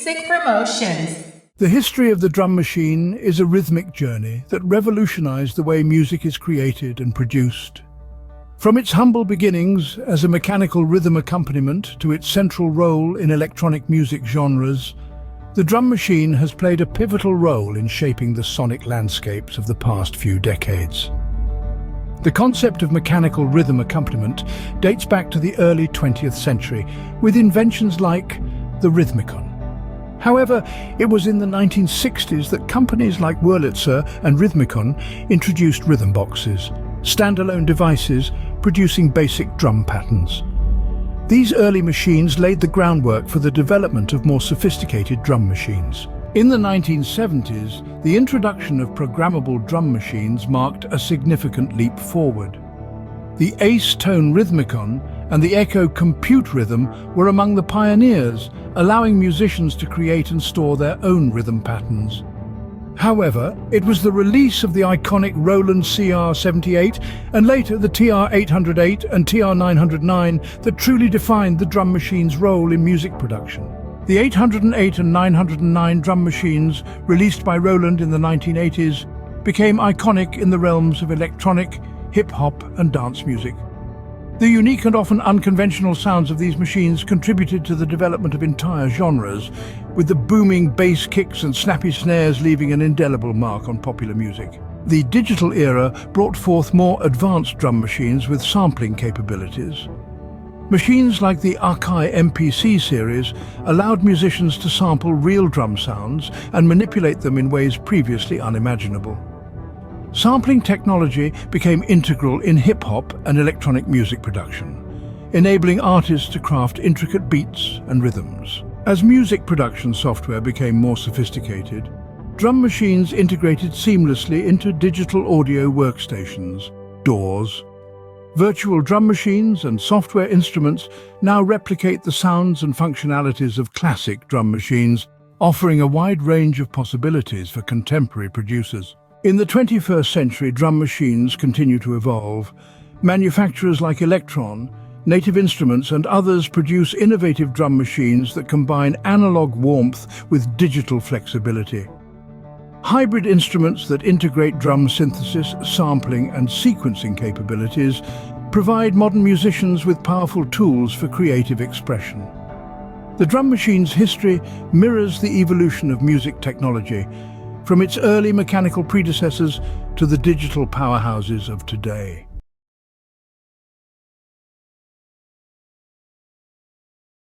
Music Promotions. The history of the drum machine is a rhythmic journey that revolutionized the way music is created and produced. From its humble beginnings as a mechanical rhythm accompaniment to its central role in electronic music genres, the drum machine has played a pivotal role in shaping the sonic landscapes of the past few decades. The concept of mechanical rhythm accompaniment dates back to the early 20th century, with inventions like the rhythmicon. However, it was in the 1960s that companies like Wurlitzer and Rhythmicon introduced rhythm boxes, standalone devices producing basic drum patterns. These early machines laid the groundwork for the development of more sophisticated drum machines. In the 1970s, the introduction of programmable drum machines marked a significant leap forward. The Ace-Tone Rhythmicon and the Echo Compute Rhythm were among the pioneers, allowing musicians to create and store their own rhythm patterns. However, it was the release of the iconic Roland CR78 and later the TR-808 and TR-909 that truly defined the drum machine's role in music production. The 808 and 909 drum machines, released by Roland in the 1980s, became iconic in the realms of electronic, hip-hop and dance music. The unique and often unconventional sounds of these machines contributed to the development of entire genres, with the booming bass kicks and snappy snares leaving an indelible mark on popular music. The digital era brought forth more advanced drum machines with sampling capabilities. Machines like the Akai MPC series allowed musicians to sample real drum sounds and manipulate them in ways previously unimaginable. Sampling technology became integral in hip-hop and electronic music production, enabling artists to craft intricate beats and rhythms. As music production software became more sophisticated, drum machines integrated seamlessly into digital audio workstations, DAWs. Virtual drum machines and software instruments now replicate the sounds and functionalities of classic drum machines, offering a wide range of possibilities for contemporary producers. In the 21st century, drum machines continue to evolve. Manufacturers like Electron, Native Instruments and others produce innovative drum machines that combine analog warmth with digital flexibility. Hybrid instruments that integrate drum synthesis, sampling and sequencing capabilities provide modern musicians with powerful tools for creative expression. The drum machine's history mirrors the evolution of music technology, from its early mechanical predecessors to the digital powerhouses of today.